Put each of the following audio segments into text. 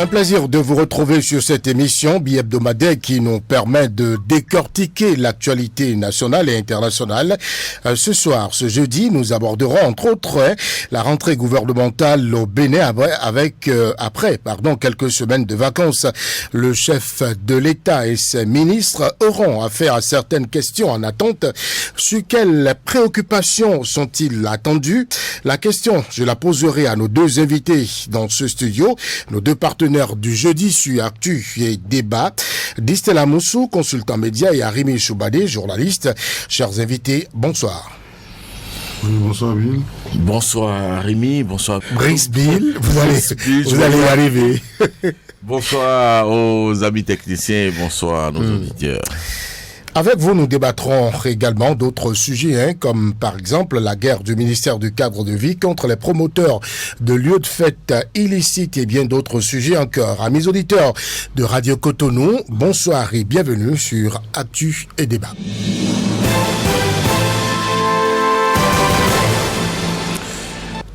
Un plaisir de vous retrouver sur cette émission bi-hebdomadaire qui nous permet de décortiquer l'actualité nationale et internationale. Ce soir, ce jeudi, nous aborderons entre autres la rentrée gouvernementale au Bénin après quelques semaines de vacances. Le chef de l'État et ses ministres auront affaire à certaines questions en attente. Sur quelles préoccupations sont-ils attendus? La question, je la poserai à nos deux invités dans ce studio, nos deux partenaires du jeudi sur Actu et Débat, Distella Moussou, consultant média, et Arimi Choubadé, journaliste. Chers invités, bonsoir. Oui, bonsoir Bill. Bonsoir Arimi, bonsoir Brice Bill, vous allez y arriver. Bonsoir aux amis techniciens et bonsoir à nos auditeurs. Avec vous, nous débattrons également d'autres sujets, comme par exemple la guerre du ministère du cadre de vie contre les promoteurs de lieux de fête illicites et bien d'autres sujets encore. Amis auditeurs de Radio Cotonou, bonsoir et bienvenue sur Actu et Débat.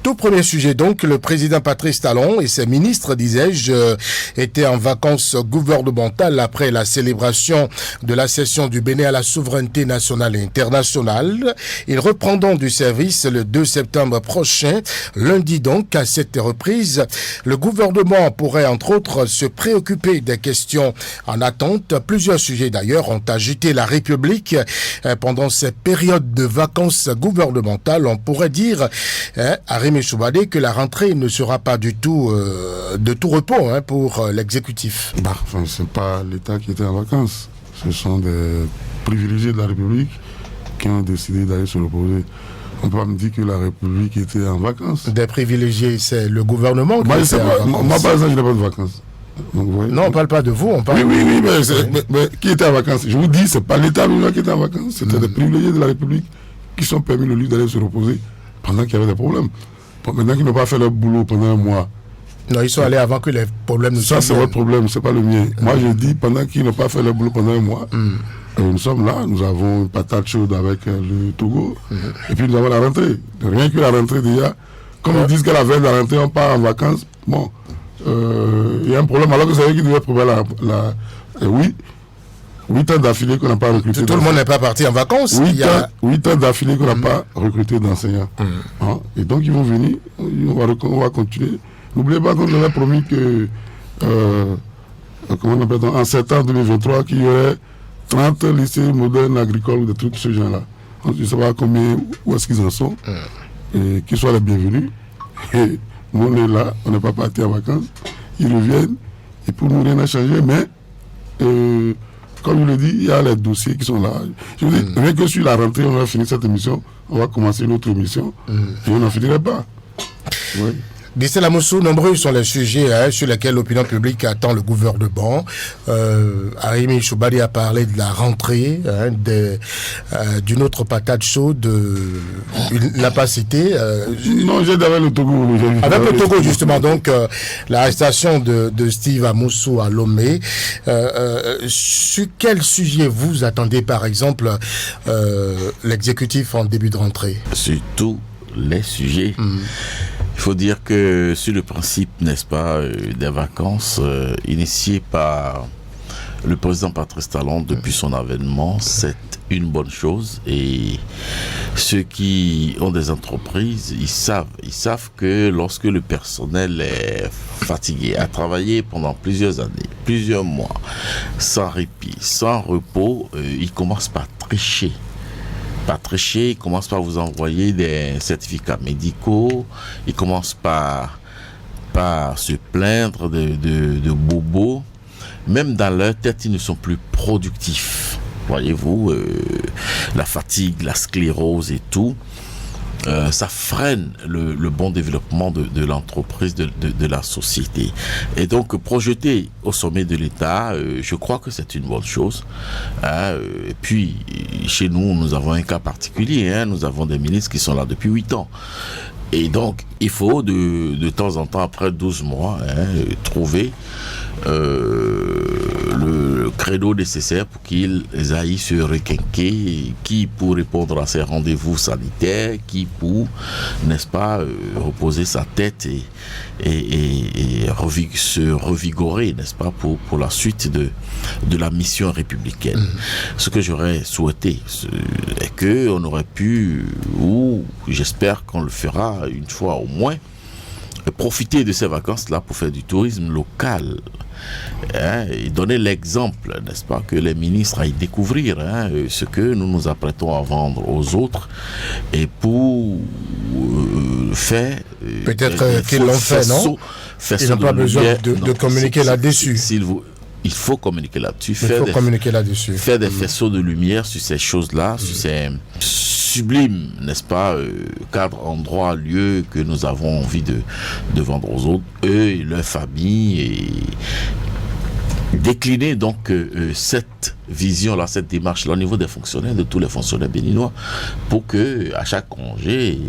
Tout premier sujet donc, le président Patrice Talon et ses ministres, disais-je, étaient en vacances gouvernementales après la célébration de la cession du Bénin à la souveraineté nationale et internationale. Ils reprendront du service le 2 septembre prochain, lundi donc. À cette reprise, le gouvernement pourrait entre autres se préoccuper des questions en attente. Plusieurs sujets d'ailleurs ont agité la République pendant cette période de vacances gouvernementales. On pourrait dire, Arimi Choubadé, que la rentrée ne sera pas du tout de tout repos pour l'exécutif. C'est pas l'État qui était en vacances. Ce sont des privilégiés de la République qui ont décidé d'aller se reposer. On peut pas me dire que la République était en vacances. Des privilégiés, c'est le gouvernement qui était en vacances. Moi, par exemple, je n'ai pas de vacances. Donc, non, on ne parle pas de vous, on parle... Oui, mais qui était en vacances? Je vous dis, c'est pas l'État qui était en vacances. C'était des privilégiés de la République qui sont permis le luxe d'aller se reposer pendant qu'il y avait des problèmes. Maintenant qu'ils n'ont pas fait leur boulot pendant un mois. Non, ils sont allés avant que les problèmes ne soient... Ça, c'est votre problème, c'est pas le mien. Moi, je dis, pendant qu'ils n'ont pas fait leur boulot pendant un mois, nous sommes là, nous avons une patate chaude avec le Togo, et puis nous avons la rentrée. Rien que la rentrée déjà, comme ils disent qu'à la veille de la rentrée, on part en vacances, bon, il y a un problème, alors que c'est eux qui devaient préparer oui, 8 ans d'affilée qu'on n'a pas recruté. Tout le monde n'est pas parti en vacances. 8 ans d'affilée qu'on n'a pas recruté d'enseignants. Et donc ils vont venir, on va continuer. N'oubliez pas qu'on avait promis que, comment on appelle ça, en septembre 2023, qu'il y aurait 30 lycées modernes agricoles, des trucs de ce genre-là. Je ne sais pas où est-ce qu'ils en sont, et qu'ils soient les bienvenus. Et nous, on est là, on n'est pas parti en vacances. Ils reviennent, et pour nous, rien n'a changé, mais... comme je le dis, il y a les dossiers qui sont là. Je vous dis, rien que sur la rentrée, on va finir cette émission, on va commencer une autre émission, et on n'en finirait pas. Oui. Distella Moussou, nombreux sont les sujets sur lesquels l'opinion publique attend le gouvernement. Arimi Choubadé a parlé de la rentrée, d'une autre patate chaude, l'a pas cité. Non, j'ai avec le Togo. Avec le Togo, justement, donc, l'arrestation de Steve Amoussou à Lomé. Sur quel sujet vous attendez, par exemple, l'exécutif en début de rentrée? Sur tous les sujets. Il faut dire que sur le principe, n'est-ce pas, des vacances initiées par le président Patrice Talon depuis son avènement, c'est une bonne chose. Et ceux qui ont des entreprises, ils savent que lorsque le personnel est fatigué, a travaillé pendant plusieurs années, plusieurs mois, sans répit, sans repos, ils commencent par tricher. Il commence par vous envoyer des certificats médicaux, il commence par se plaindre de bobos. Même dans leur tête, ils ne sont plus productifs. Voyez-vous, la fatigue, la sclérose et tout, ça freine le bon développement de l'entreprise, de la société. Et donc, projeter au sommet de l'État, je crois que c'est une bonne chose. Et puis, chez nous, nous avons un cas particulier. Nous avons des ministres qui sont là depuis 8 ans. Et donc, il faut de temps en temps, après 12 mois, trouver créneaux nécessaires pour qu'ils aillent se requinquer, qui pour répondre à ces rendez-vous sanitaires, qui pour, n'est-ce pas, reposer sa tête et se revigorer, n'est-ce pas, pour la suite de la mission républicaine. Ce que j'aurais souhaité est qu'on aurait pu, ou j'espère qu'on le fera une fois au moins, profiter de ces vacances-là pour faire du tourisme local, et donner l'exemple, n'est-ce pas, que les ministres aillent découvrir ce que nous nous apprêtons à vendre aux autres, et pour faire... Peut-être qu'ils l'ont fait, non? Ils n'ont pas besoin de communiquer là-dessus. Il faut communiquer là-dessus. Faire des faisceaux de lumière sur ces choses-là, sur ces sublimes, n'est-ce pas, cadres, endroits, lieux que nous avons envie de vendre aux autres, eux et leurs familles, et décliner donc cette vision-là, cette démarche-là au niveau des fonctionnaires, de tous les fonctionnaires béninois, pour que à chaque congé,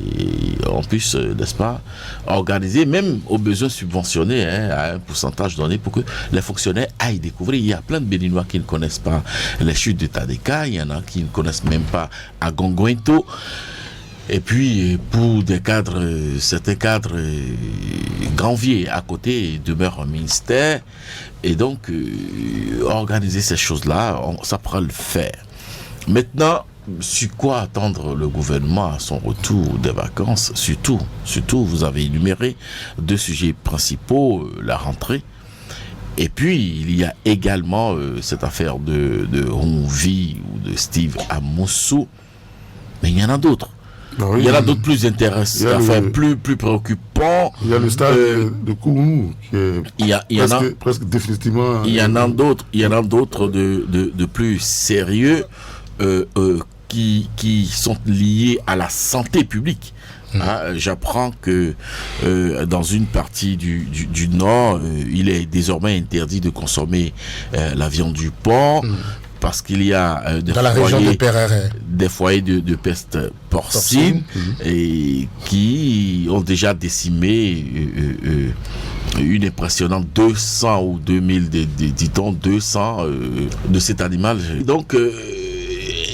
on puisse, n'est-ce pas, organiser, même aux besoins subventionnés, à un pourcentage donné, pour que les fonctionnaires aillent découvrir. Il y a plein de Béninois qui ne connaissent pas les chutes de Tadeka, il y en a qui ne connaissent même pas Agongointo. Et puis, pour des cadres, certains cadres granviers à côté demeurent un ministère. Et donc, organiser ces choses-là, ça pourra le faire. Maintenant, sur quoi attendre le gouvernement à son retour des vacances? Surtout, vous avez énuméré deux sujets principaux, la rentrée. Et puis, il y a également cette affaire de Ronvi ou de Steve Amossou. Mais il y en a d'autres. Oui, il y en a d'autres plus intéressants, plus préoccupants. Il y a le stade de Kounou qui est presque définitivement... Il y en a d'autres de plus sérieux qui sont liés à la santé publique. J'apprends que dans une partie du Nord, il est désormais interdit de consommer la viande du porc. Parce qu'il y a des foyers de peste porcine et qui ont déjà décimé une impressionnante 200 ou 2000, dit-on, 200 de cet animal. Donc,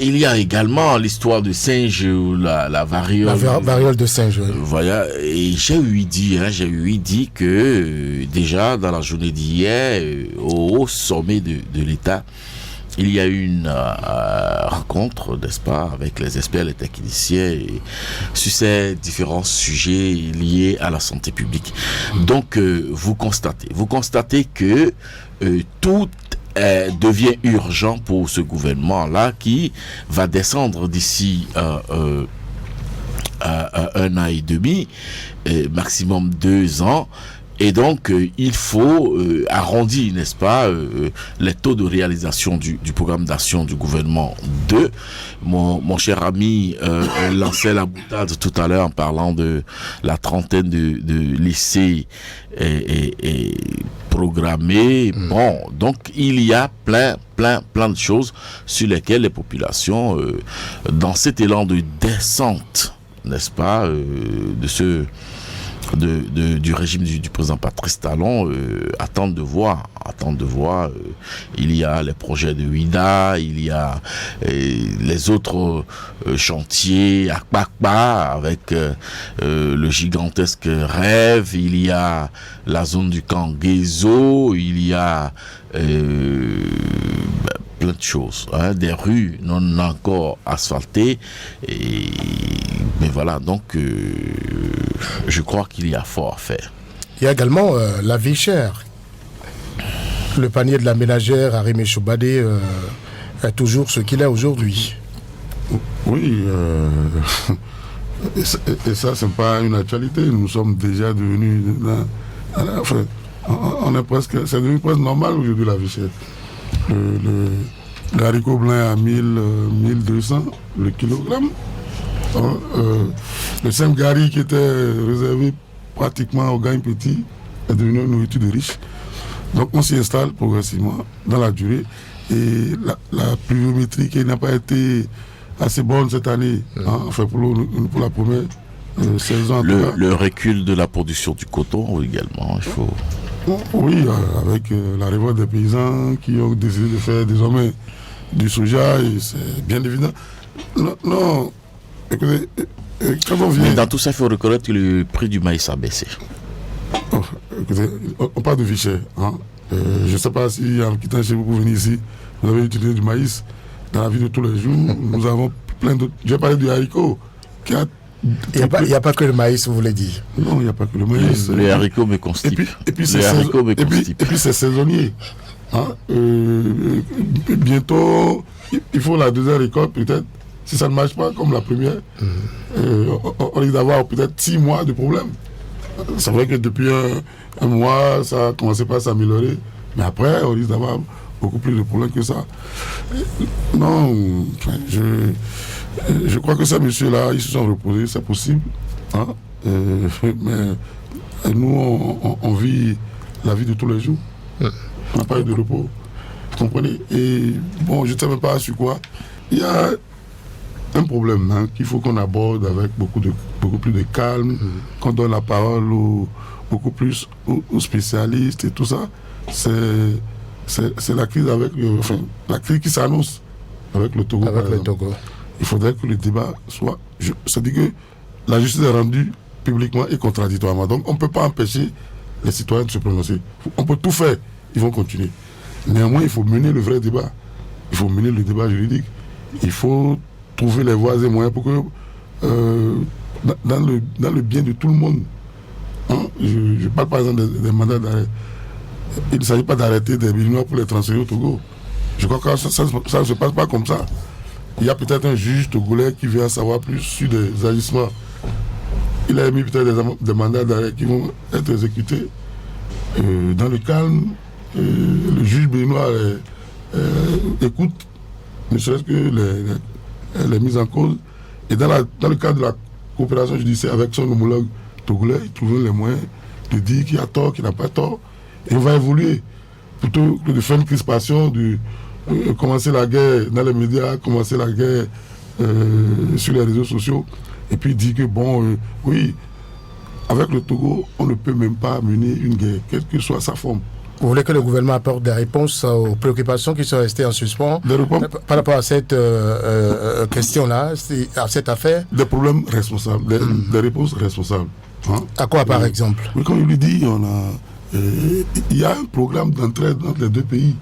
il y a également l'histoire de singe, la variole. La variole de singe, oui. Voilà, et j'ai eu dit que déjà dans la journée d'hier, au sommet de l'État, il y a eu une rencontre, n'est-ce pas, avec les experts, les techniciens, sur ces différents sujets liés à la santé publique. Donc, vous constatez que tout devient urgent pour ce gouvernement-là qui va descendre d'ici un an et demi, maximum 2 ans. Et donc, il faut arrondir, n'est-ce pas, les taux de réalisation du programme d'action du gouvernement 2. Mon cher ami lançait la boutade tout à l'heure en parlant de la trentaine de lycées et programmés. Bon, donc il y a plein de choses sur lesquelles les populations, dans cet élan de descente, n'est-ce pas, du régime du président Patrice Talon, attendent de voir. Il y a les projets de Huida, il y a les autres chantiers à Kpakpa avec le gigantesque rêve, il y a la zone du Kangezo, il y a plein de choses, des rues non encore asphaltées, mais voilà, donc je crois qu'il y a fort à faire. Il y a également la vie chère. Le panier de la ménagère Arimé Choubadé est toujours ce qu'il est aujourd'hui. Oui, et ça c'est pas une actualité. Nous sommes déjà devenus, c'est devenu presque normal aujourd'hui la vie chère. Le haricot blanc à 1200 le kilogramme. Le simple gari qui était réservé pratiquement aux gagne petits est devenu une nourriture de riche. Donc on s'y installe progressivement dans la durée. Et la pluviométrie qui n'a pas été assez bonne cette année, enfin pour la première saison. Le recul de la production du coton également, il faut... Oui, avec la révolte des paysans qui ont décidé de faire désormais du soja, et c'est bien évident. Non, écoutez, quand on vient... Mais dans tout ça, il faut reconnaître que le prix du maïs a baissé. Oh, écoutez, on parle de vie chère. Hein? Je ne sais pas si en quittant chez vous pour venir ici, vous avez utilisé du maïs. Dans la vie de tous les jours, nous avons plein d'autres... J'ai parlé du haricot qui a... Il n'y a pas que le maïs, vous voulez dire. Non, il n'y a pas que le maïs. Les haricots me constipent. Et puis c'est saisonnier. Hein? Bientôt, il faut la deuxième récolte, peut-être. Si ça ne marche pas comme la première, on risque d'avoir peut-être 6 mois de problème. C'est vrai que depuis un mois, ça a commencé par s'améliorer. Mais après, on risque d'avoir beaucoup plus de problèmes que ça. Non, je crois que ces messieurs-là, ils se sont reposés, c'est possible. Hein? Mais nous, on vit la vie de tous les jours. On n'a pas eu de repos. Vous comprenez? Et bon, je ne sais même pas sur quoi. Il y a un problème qu'il faut qu'on aborde avec beaucoup plus de calme, qu'on donne la parole beaucoup plus aux spécialistes et tout ça. C'est la crise la crise qui s'annonce avec le Togo. Avec le Togo. Il faudrait que le débat soit... C'est-à-dire que la justice est rendue publiquement et contradictoirement. Donc on ne peut pas empêcher les citoyens de se prononcer. On peut tout faire, ils vont continuer. Néanmoins, il faut mener le vrai débat. Il faut mener le débat juridique. Il faut trouver les voies et moyens pour que, dans le bien de tout le monde, hein, je parle par exemple des mandats d'arrêt. Il ne s'agit pas d'arrêter des Béninois pour les transférer au Togo. Je crois que ça ne se passe pas comme ça. Il y a peut-être un juge togolais qui vient savoir plus sur des agissements. Il a émis peut-être des mandats d'arrêt qui vont être exécutés dans le calme. Le juge béninois écoute, ne serait-ce que les mises en cause. Et dans le cadre de la coopération judiciaire avec son homologue togolais, il trouve les moyens de dire qui a tort, qui n'a pas tort. Et on va évoluer. Plutôt que de faire une crispation, de commencer la guerre dans les médias, commencer la guerre sur les réseaux sociaux, et puis dire que bon, oui, avec le Togo, on ne peut même pas mener une guerre, quelle que soit sa forme. Vous voulez que le gouvernement apporte des réponses aux préoccupations qui sont restées en suspens par rapport à cette question-là, à cette affaire? Des problèmes responsables, des réponses responsables. Hein? À quoi, par exemple? Mais comme je lui dis, il y a un programme d'entraide entre les deux pays,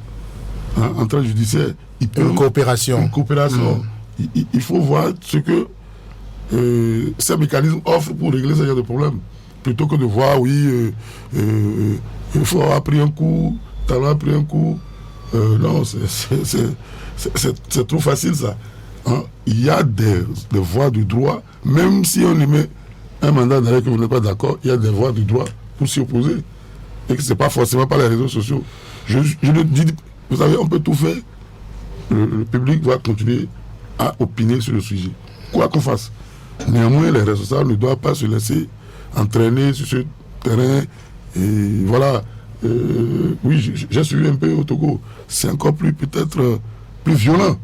hein, entraide judiciaire. Une coopération. Une coopération. Il faut voir ce que ces mécanismes offrent pour régler ce genre de problème. Plutôt que de voir, oui, il faut avoir pris un coup, talon a pris un coup. Non, c'est trop facile ça. Hein? Il y a des voies du droit, même si on émet un mandat d'arrêt que vous n'êtes pas d'accord, il y a des voies du droit pour s'y opposer. Et que ce n'est pas forcément par les réseaux sociaux. Je le dis, vous savez, on peut tout faire. Le public va continuer à opiner sur le sujet. Quoi qu'on fasse. Néanmoins, les responsables ne doivent pas se laisser entraîner sur ce terrain. Et voilà. Oui, j'ai suivi un peu au Togo. C'est encore plus, peut-être, plus violent.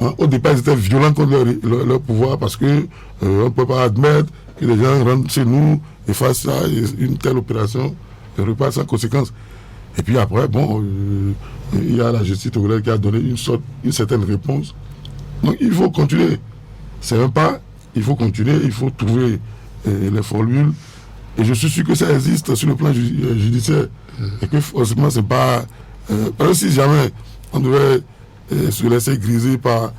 Hein? Au départ, ils étaient violents contre leur pouvoir parce que on ne peut pas admettre que les gens rentrent chez nous et fassent ça, une telle opération, et repartent sans conséquence. Et puis après, bon, il y a la justice togolaise qui a donné une certaine réponse. Donc il faut continuer. C'est un pas, il faut continuer, il faut trouver les formules. Et je suis sûr que ça existe sur le plan judiciaire. Et que forcément, c'est pas... parce que si jamais on devait se laisser griser par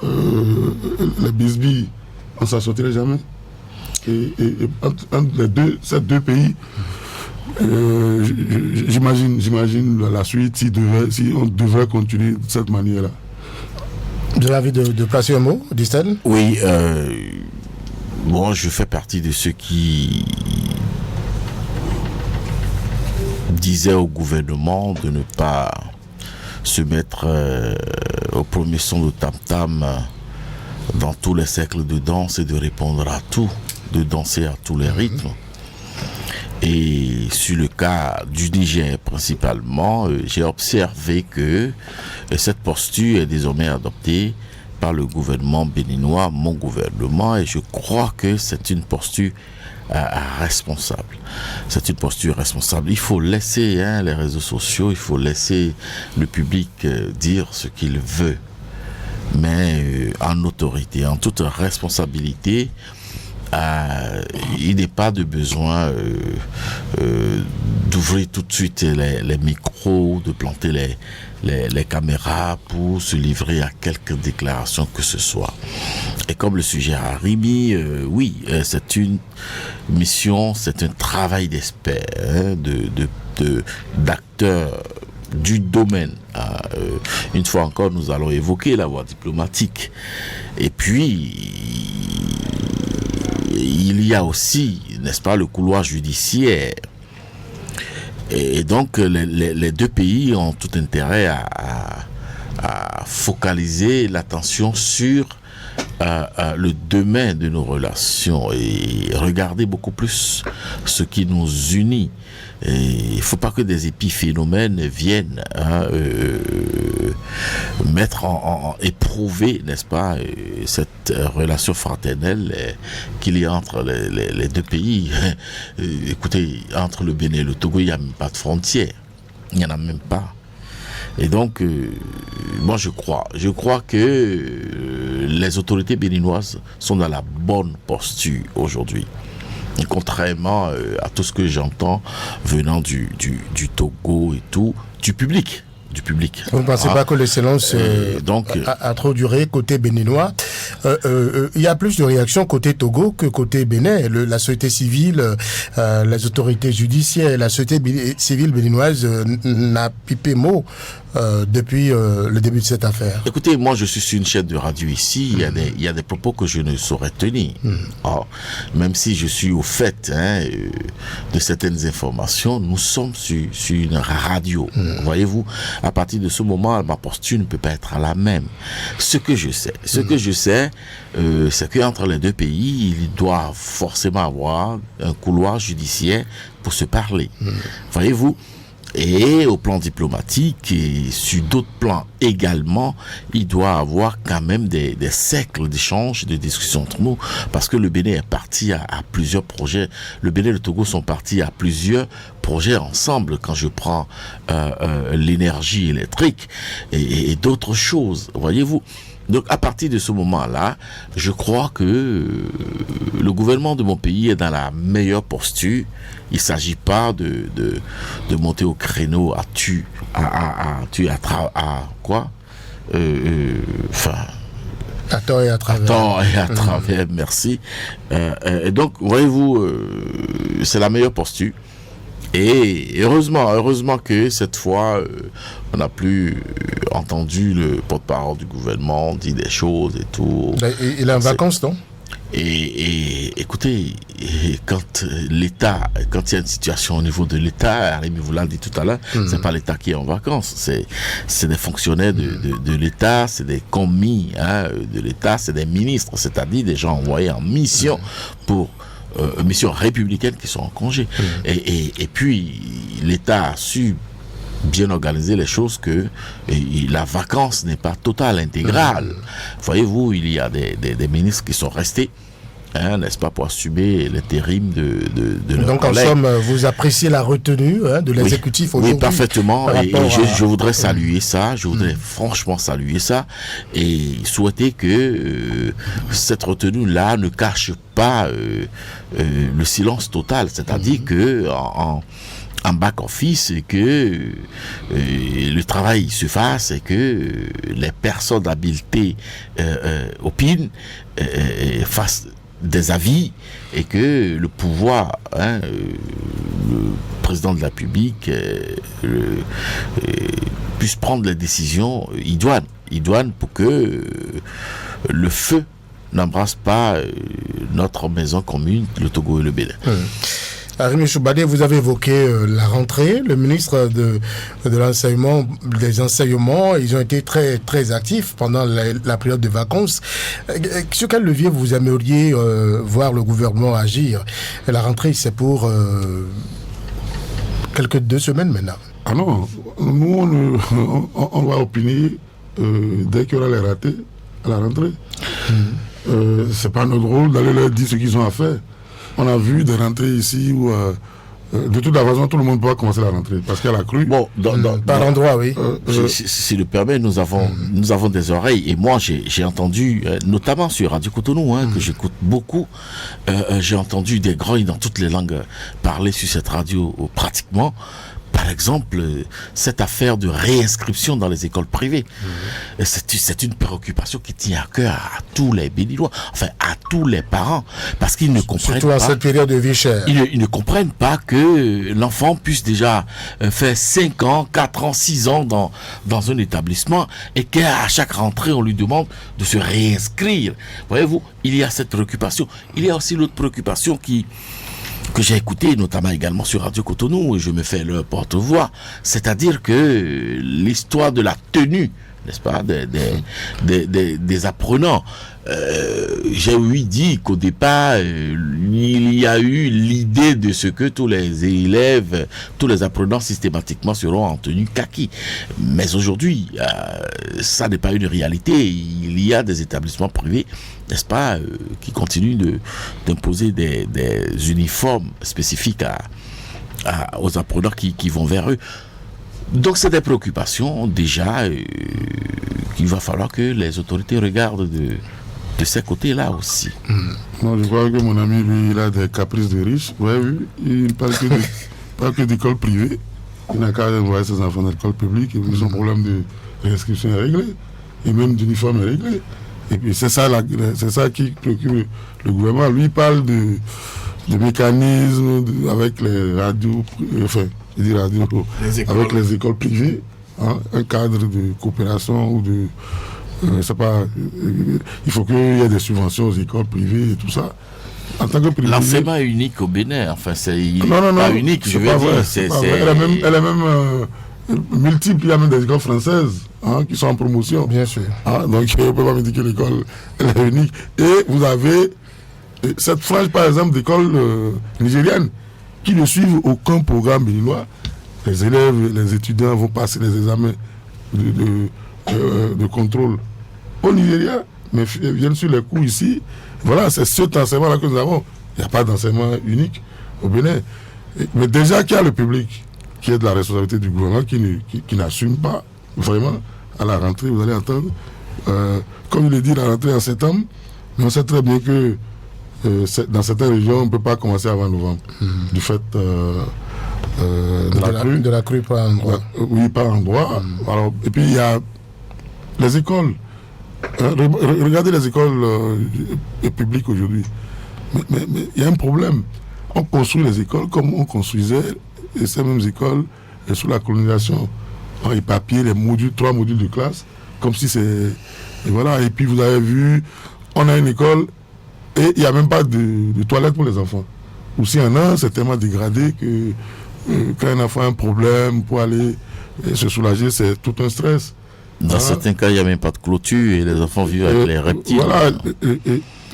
les bisbilles, on ne s'en sortirait jamais. Et entre ces deux pays, j'imagine la suite si on devrait continuer de cette manière-là. Vous avez envie de placer un mot, Distel? Oui, bon, je fais partie de ceux qui disaient au gouvernement de ne pas se mettre au premier son de tam-tam dans tous les cercles de danse et de répondre à tout, de danser à tous les rythmes. Et sur le cas du Niger principalement, j'ai observé que cette posture est désormais adoptée par le gouvernement béninois, mon gouvernement, et je crois que c'est une posture responsable. C'est une posture responsable. Il faut laisser les réseaux sociaux, il faut laisser le public dire ce qu'il veut, mais en autorité, en toute responsabilité. Il n'est pas de besoin d'ouvrir tout de suite les micros, de planter les caméras pour se livrer à quelques déclarations que ce soit. Et comme le sujet a Rimi, oui, c'est une mission, c'est un travail d'experts, d'acteurs du domaine. Une fois encore, nous allons évoquer la voie diplomatique. Et puis, il y a aussi, n'est-ce pas, le couloir judiciaire. Et donc, les deux pays ont tout intérêt à focaliser l'attention sur le demain de nos relations et regarder beaucoup plus ce qui nous unit. Et il ne faut pas que des épiphénomènes viennent mettre éprouver, n'est-ce pas, cette relation fraternelle qu'il y a entre les deux pays. Écoutez, entre le Bénin et le Togo, il n'y a même pas de frontière. Il n'y en a même pas. Et donc, moi je crois que les autorités béninoises sont dans la bonne posture aujourd'hui. Contrairement à tout ce que j'entends venant du Togo et tout, du public. Vous ne pensez pas que le silence a trop duré côté béninois? Il y a plus de réactions côté Togo que côté Bénin. La société civile, les autorités judiciaires, la société civile béninoise n'a pipé mot depuis le début de cette affaire. Écoutez, moi je suis sur une chaîne de radio ici, il y a des propos que je ne saurais tenir. Or, même si je suis au fait de certaines informations, nous sommes sur une radio. Voyez-vous, à partir de ce moment, ma posture ne peut pas être la même. Ce que je sais, c'est qu'entre les deux pays, il doit forcément avoir un couloir judiciaire pour se parler. Voyez-vous. Et au plan diplomatique et sur d'autres plans également, il doit avoir quand même des cercles d'échanges, de discussions entre nous, parce que le Bénin est parti à plusieurs projets. Le Bénin et le Togo sont partis à plusieurs projets ensemble, quand je prends l'énergie électrique et d'autres choses, voyez-vous. Donc à partir de ce moment-là, je crois que le gouvernement de mon pays est dans la meilleure posture. Il ne s'agit pas de monter au créneau à tort et à travers, merci. Et donc, voyez-vous, c'est la meilleure posture. Et heureusement que cette fois, on n'a plus entendu le porte-parole du gouvernement dire des choses et tout. Il est en vacances, non? Et écoutez, quand il y a une situation au niveau de l'État, Rémi vous l'a dit tout à l'heure, c'est pas l'État qui est en vacances, c'est des fonctionnaires de l'État, c'est des commis de l'État, c'est des ministres, c'est-à-dire des gens envoyés en mission pour mission républicaine qui sont en congé. Et puis l'État a su bien organiser les choses que la vacance n'est pas totale, intégrale. Voyez-vous, il y a des ministres qui sont restés, n'est-ce pas, pour assumer l'intérim de leurs donc collègues. En somme, vous appréciez la retenue de l'exécutif aujourd'hui? Oui, parfaitement. Et je voudrais saluer ça, je voudrais franchement saluer ça et souhaiter que cette retenue-là ne cache pas le silence total, c'est-à-dire que en back-office, et que le travail se fasse et que les personnes d'habileté opinent, fassent des avis et que le pouvoir, le président de la République puisse prendre les décisions idoines pour que le feu n'embrasse pas notre maison commune, le Togo et le Bénin. Rémi Choubadé, vous avez évoqué la rentrée. Le ministre de l'enseignement, des enseignements, ils ont été très très actifs pendant la période de vacances. Sur quel levier vous aimeriez voir le gouvernement agir? La rentrée, c'est pour quelques 2 semaines maintenant. Ah non, nous on va opiner dès qu'il y aura les ratés à la rentrée. C'est pas notre rôle d'aller leur dire ce qu'ils ont à faire. on a vu des rentrées ici où, de toute la façon, tout le monde peut commencer la rentrée parce qu'elle a cru. Bon, par endroit, oui. Si le permet, nous avons des oreilles. Et moi, j'ai entendu, notamment sur Radio Cotonou, que j'écoute beaucoup, j'ai entendu des grognes dans toutes les langues parler sur cette radio pratiquement. Par exemple, cette affaire de réinscription dans les écoles privées, c'est une préoccupation qui tient à cœur à tous les Béninois, enfin à tous les parents, parce qu'ils ne comprennent surtout pas. Surtout en cette période de vie chère. Ils ne comprennent pas que l'enfant puisse déjà faire 5 ans, 4 ans, 6 ans dans un établissement et qu'à chaque rentrée, on lui demande de se réinscrire. Voyez-vous, il y a cette préoccupation. Il y a aussi l'autre préoccupation que j'ai écouté, notamment également sur Radio Cotonou, et je me fais le porte-voix, c'est-à-dire que l'histoire de la tenue, n'est-ce pas, des apprenants. J'ai dit qu'au départ, il y a eu l'idée de ce que tous les élèves, tous les apprenants systématiquement seront en tenue kaki. Mais aujourd'hui, ça n'est pas une réalité. Il y a des établissements privés, n'est-ce pas, qui continuent d'imposer des uniformes spécifiques aux apprenants qui vont vers eux. Donc c'est des préoccupations déjà qu'il va falloir que les autorités regardent de ces côtés-là aussi. Non, je crois que mon ami, lui, il a des caprices de riches. Ouais, oui, il parle que d'école privée. Il n'a qu'à envoyer ses enfants dans l'école publique et puis son problème de réinscription est réglé. Et même d'uniforme est réglé. Et puis c'est ça qui préoccupe le gouvernement. Lui, il parle de mécanismes avec les radios, avec les écoles privées, un cadre de coopération ou de... il faut qu'il y ait des subventions aux écoles privées et tout ça. En tant que privé, l'enseignement est unique au Bénin, enfin non, pas unique, je veux dire. Elle est même multiple, il y a même des écoles françaises qui sont en promotion. Bien sûr. Donc on ne peut pas me dire que l'école est unique. Et vous avez cette frange, par exemple, d'écoles nigériennes qui ne suivent aucun programme béninois. Les élèves, les étudiants vont passer les examens de contrôle au Nigeria, mais viennent sur les cours ici. Voilà, c'est cet enseignement-là que nous avons. Il n'y a pas d'enseignement unique au Bénin. Mais déjà qu'il y a le public qui est de la responsabilité du gouvernement, qui n'assume pas vraiment à la rentrée, vous allez entendre, comme il est dit, la rentrée en septembre, mais on sait très bien que dans certaines régions, on ne peut pas commencer avant novembre, du fait de la crue par endroit. Oui, par endroit. Alors, et puis il y a les écoles. Regardez les écoles publiques aujourd'hui. Mais il y a un problème. On construit les écoles comme on construisait ces mêmes écoles sous la colonisation. On éparpillait les modules, 3 modules de classe, comme si c'est... Et voilà. Et puis vous avez vu, on a une école et il n'y a même pas de toilettes pour les enfants. Ou s'il y en a, c'est tellement dégradé que quand un enfant a un problème pour aller se soulager, c'est tout un stress. Dans certains cas, il n'y a même pas de clôture et les enfants vivent avec les reptiles. Voilà,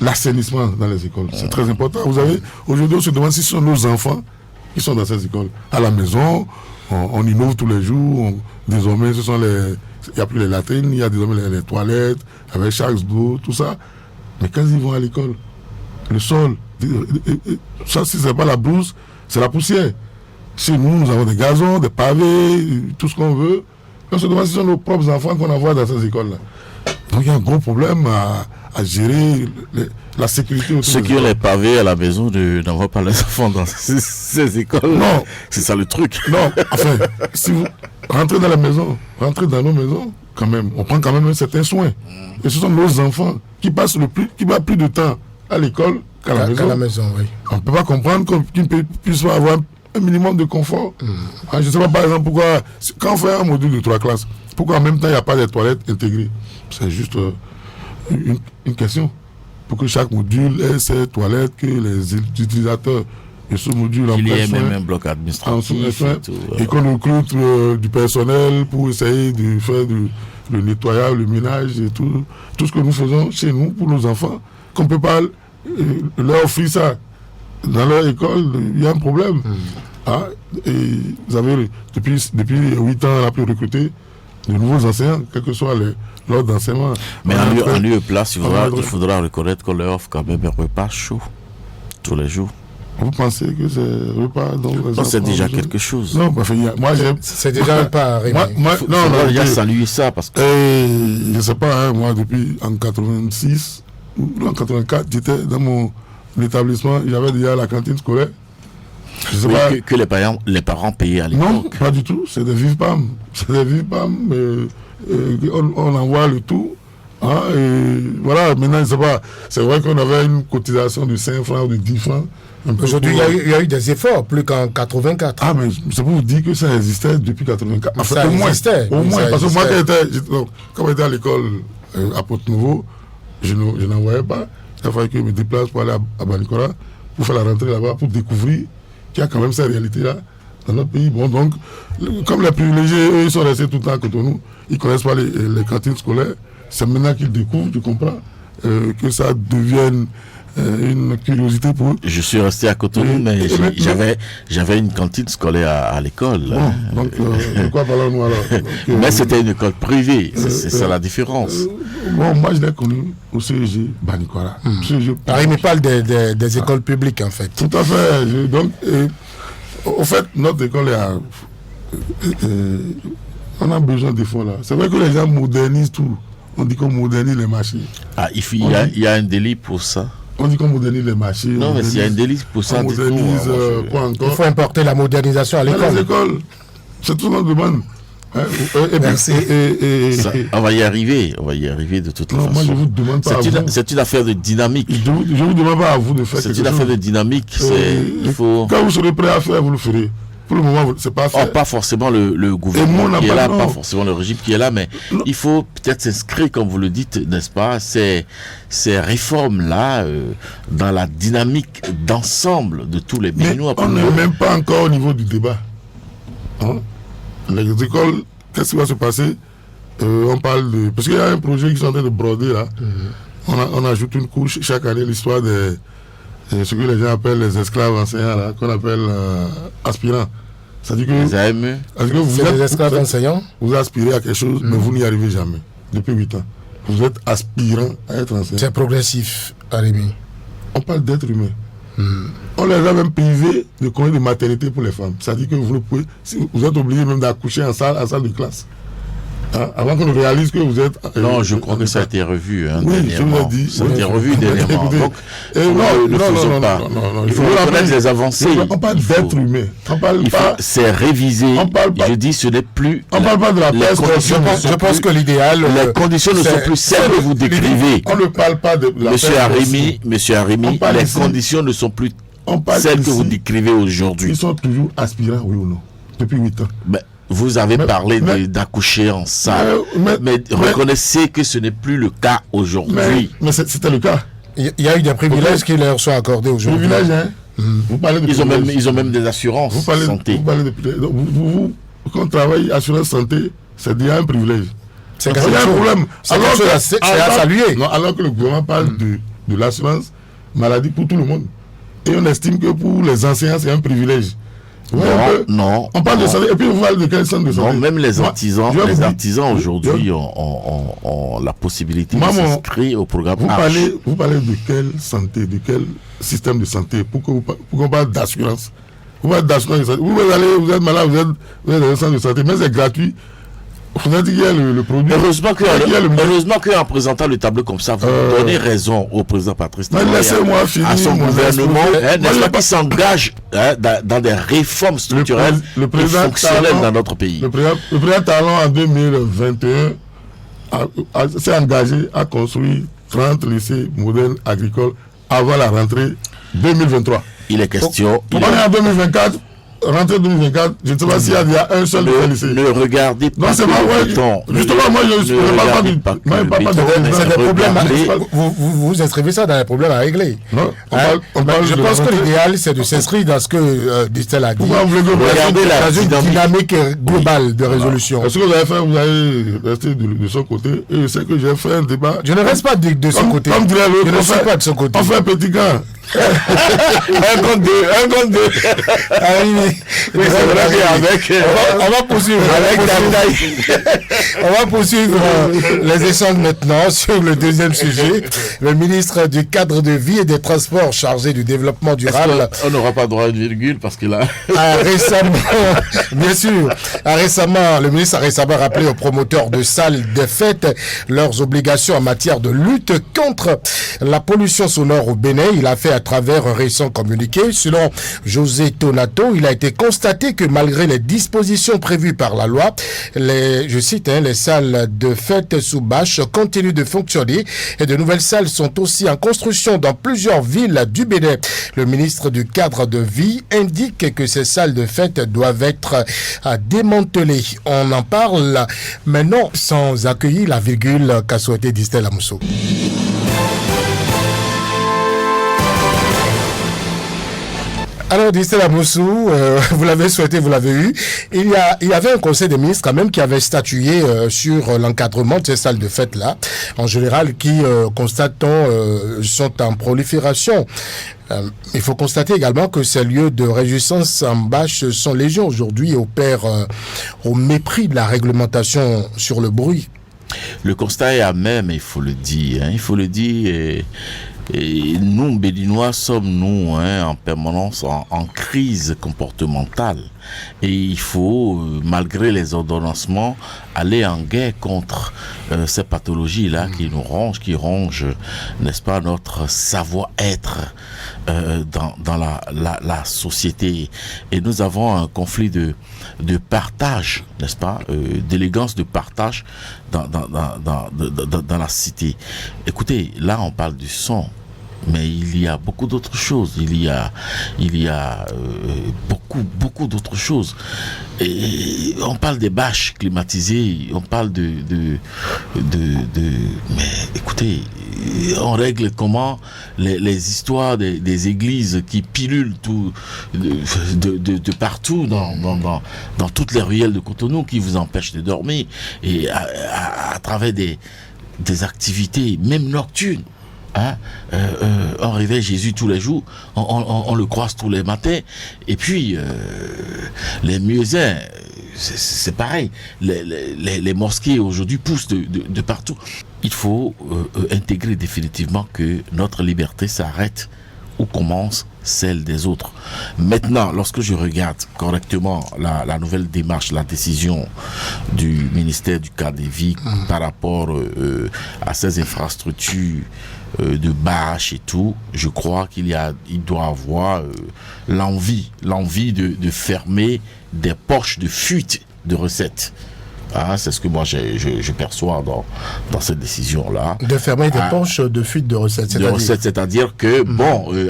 l'assainissement dans les écoles, c'est très important. Vous avez, aujourd'hui, on se demande si ce sont nos enfants qui sont dans ces écoles. À la maison, on innove tous les jours. Désormais, il n'y a plus les latrines, il y a désormais les toilettes, avec chaque d'eau, tout ça. Mais quand ils vont à l'école, le sol, ça, si ce n'est pas la brousse, c'est la poussière. Chez nous avons des gazons, des pavés, tout ce qu'on veut. On se demande si ce sont nos propres enfants qu'on envoie dans ces écoles-là. Donc il y a un gros problème à gérer la sécurité autour. Ceux qui ont les pavés à la maison n'envoient pas les enfants dans ces écoles. Non. C'est ça le truc. Non, enfin, si vous rentrez dans la maison, rentrez dans nos maisons, quand même, on prend quand même un certain soin. Et ce sont nos enfants qui passent plus de temps à l'école qu'à la maison. À la maison, oui. On ne peut pas comprendre qu'ils ne puissent pas avoir un minimum de confort. Je ne sais pas, par exemple, pourquoi, quand on fait un module de 3 classes, pourquoi en même temps il n'y a pas de toilettes intégrées? C'est juste une question. Pour que chaque module ait ses toilettes, que les utilisateurs de ce module en il y ait soin, même un bloc administratif et qu'on recrute du personnel pour essayer de faire le nettoyage, le ménage et tout ce que nous faisons chez nous pour nos enfants, qu'on ne peut pas leur offrir ça dans leur école. Il y a un problème. Et vous avez, depuis 8 ans, on a pu recruter de nouveaux enseignants, quel que soit l'ordre d'enseignement. Mais en lieu et place, il faudra reconnaître qu'on leur offre quand même un repas chaud tous les jours. Vous pensez que c'est le repas dont les C'est enfants déjà ont besoin? quelque chose. Non, enfin, moi j'aime. C'est déjà un pas, Rémi. Il y a salué ça parce que. Je sais pas, moi depuis en 86 ou en 84, j'étais dans mon établissement, il y avait déjà la cantine scolaire. Je sais Oui, pas. que les parents payaient à l'époque. Non, pas du tout, c'est des vives pommes. C'est des vives pommes, on envoie le tout. Hein, et voilà, maintenant, je sais pas, c'est vrai qu'on avait une cotisation de 5 francs ou de 10 francs. Aujourd'hui, il y a eu des efforts, plus qu'en 84. Ah, mais c'est pour vous dire que ça existait depuis 84. Enfin, ça existait. Au moins, parce que moi, quand j'étais à l'école à Porte-Nouveau, je n'en voyais pas. Il a fallu que je me déplace pour aller à Banicola, pour faire la rentrée là-bas, pour découvrir qu'il y a quand même cette réalité-là dans notre pays. Bon, donc, comme les privilégiés, eux, ils sont restés tout le temps à côté de nous, ils ne connaissent pas les cantines scolaires. C'est maintenant qu'ils découvrent, tu comprends, que ça devienne une curiosité pour eux. Je suis resté à Cotonou, mais j'avais une cantine scolaire à l'école. Bon, donc, de quoi parlons-nous alors? Mais c'était une école privée, c'est ça la différence. Bon, moi je l'ai connu au CEG Banicola. Paris me parle des écoles publiques, en fait. Tout à fait. Donc, au fait, notre école on a besoin d'efforts là. C'est vrai que les gens modernisent tout. On dit qu'on modernise les machines. Ah, il y a un délit pour ça. On dit qu'on modernise les machines. Non, mais s'il y a un délit pour ça, on modernise quoi encore? Il faut importer la modernisation à l'école. Les écoles, c'est tout ce qu'on demande. Merci. On va y arriver de toute façon. Moi, je vous demande pas. C'est une affaire de dynamique. Je vous demande pas à vous de faire quelque chose. C'est une affaire de dynamique. Il faut. Quand vous serez prêt à faire, vous le ferez. Pour le moment, c'est pas fait. Pas forcément le gouvernement qui est là, pas forcément le régime qui est là, mais il faut peut-être s'inscrire, comme vous le dites, n'est-ce pas, ces réformes-là dans la dynamique d'ensemble de tous les Béninois. On n'est même pas encore au niveau du débat. Hein? Les écoles, qu'est-ce qui va se passer? On parle de... Parce qu'il y a un projet qui sont en train de broder là. On ajoute une couche chaque année, l'histoire des... ce que les gens appellent les esclaves enseignants, là, qu'on appelle aspirants. C'est-à-dire que, les AME. C'est les esclaves enseignants. Vous aspirez à quelque chose, mais vous n'y arrivez jamais. Depuis 8 ans. Vous êtes aspirant à être enseignant. C'est progressif, Arémi. On parle d'être humain. On les a même privés de congé de maternité pour les femmes. C'est-à-dire que vous êtes obligé même d'accoucher en salle de classe. Hein, avant qu'on réalise que vous êtes... Non, je crois que ça a été revu oui, je vous ai dit. Ça a été revu dernièrement. Donc, non. Il faut reconnaître les avancées. On parle d'être humain. C'est révisé. Je dis, ce n'est plus... On ne parle pas de la peste. Je pense que l'idéal... Les conditions ne sont plus celles que vous décrivez. On ne parle pas de la peste. Monsieur Arémi, les conditions ne sont plus celles que vous décrivez aujourd'hui. Ils sont toujours aspirants, oui ou non? Depuis 8 ans. Vous avez parlé d'accoucher en salle, mais reconnaissez que ce n'est plus le cas aujourd'hui. Mais c'était le cas. Il y a eu des privilèges qui leur sont accordés aujourd'hui. Privilèges, hein? Vous parlez de ils ont même des assurances santé. Vous, quand on travaille assurance santé, c'est déjà un privilège. C'est un problème. C'est à saluer. Non, alors que le gouvernement parle de l'assurance maladie pour tout le monde. Et on estime que pour les enseignants, c'est un privilège. Non. On parle de santé. Et puis vous parlez de quel centre de santé? Non, même les artisans aujourd'hui ont la possibilité de s'inscrire au programme. Vous parlez de quelle santé, de quel système de santé? Pourquoi on parle d'assurance? Vous parlez d'assurance. Vous êtes malade, vous êtes dans un centre de santé, mais c'est gratuit. Vous avez dit qu'il y a le produit. Heureusement qu'en présentant le tableau comme ça, vous donnez raison au président Patrice Talon, laissez-moi finir, à son gouvernement, qui s'engage dans des réformes structurelles et fonctionnelles dans notre pays. Le président Talon, en 2021, s'est engagé à construire 30 lycées modernes agricoles avant la rentrée 2023. Il est question... On est en 2024. Rentrée 2024, je ne sais pas s'il y a un seul lycée. Ne regardez pas. Non, c'est pas vrai. Justement, moi, je ne parle pas de problèmes. Vous inscrivez ça dans les problèmes à régler. Non, je pense que l'idéal, c'est de s'inscrire dans ce que Distel a dit. Regardez dans une dynamique globale de résolution. Ce que vous avez fait, vous avez resté de son côté. Et je sais que j'ai fait un débat. Je ne reste pas de son côté. Comme dirait l'autre, je ne suis pas de son côté. On fait un petit camp. Un contre deux. Ah oui, Oui, c'est vrai qu'avec... on va poursuivre. On va poursuivre les échanges maintenant sur le deuxième sujet. Le ministre du Cadre de Vie et des Transports chargé du développement durable. On n'aura pas droit à une virgule parce que là... Bien sûr, le ministre a récemment rappelé aux promoteurs de salles de fête leurs obligations en matière de lutte contre la pollution sonore au Bénin. Il a fait à travers un récent communiqué. Selon José Tonato, il a été constaté que malgré les dispositions prévues par la loi, je cite, les salles de fête sous bâche continuent de fonctionner et de nouvelles salles sont aussi en construction dans plusieurs villes du Bénin. Le ministre du Cadre de Vie indique que ces salles de fête doivent être démantelées. On en parle maintenant sans accueillir la virgule qu'a souhaité Distel Amousso. Alors, Distel Amoussou, vous l'avez souhaité, vous l'avez eu. Il y avait un conseil des ministres quand même qui avait statué sur l'encadrement de ces salles de fête-là, en général, qui, constatons, sont en prolifération. Il faut constater également que ces lieux de réjouissance en bâche sont légion aujourd'hui et opèrent au mépris de la réglementation sur le bruit. Le constat est amer, mais il faut le dire. Il faut le dire. Et nous, Béninois, sommes-nous en permanence en crise comportementale. Et il faut, malgré les ordonnancements, aller en guerre contre ces pathologies-là qui nous rongent, qui rongent, n'est-ce pas, notre savoir-être dans la société. Et nous avons un conflit de partage, n'est-ce pas, d'élégance de partage dans la cité. Écoutez, là on parle du son, mais il y a beaucoup d'autres choses. Il y a beaucoup d'autres choses. Et on parle des bâches climatisées, on parle mais écoutez, on règle comment les histoires des églises qui pilulent tout de partout dans toutes les ruelles de Cotonou, qui vous empêchent de dormir, et à travers des activités même nocturnes. On réveille Jésus tous les jours, on le croise tous les matins, et puis les muezzins, c'est pareil, les mosquées aujourd'hui poussent de partout. Il faut intégrer définitivement que notre liberté s'arrête où commence celle des autres. Maintenant, lorsque je regarde correctement la nouvelle démarche, la décision du ministère du Cadre de Vie par rapport à ces infrastructures de bâches et tout, je crois qu'il doit avoir l'envie de fermer des poches de fuite de recettes. C'est ce que moi je perçois dans cette décision-là. De fermer des poches de fuite de recettes. C'est-à-dire que,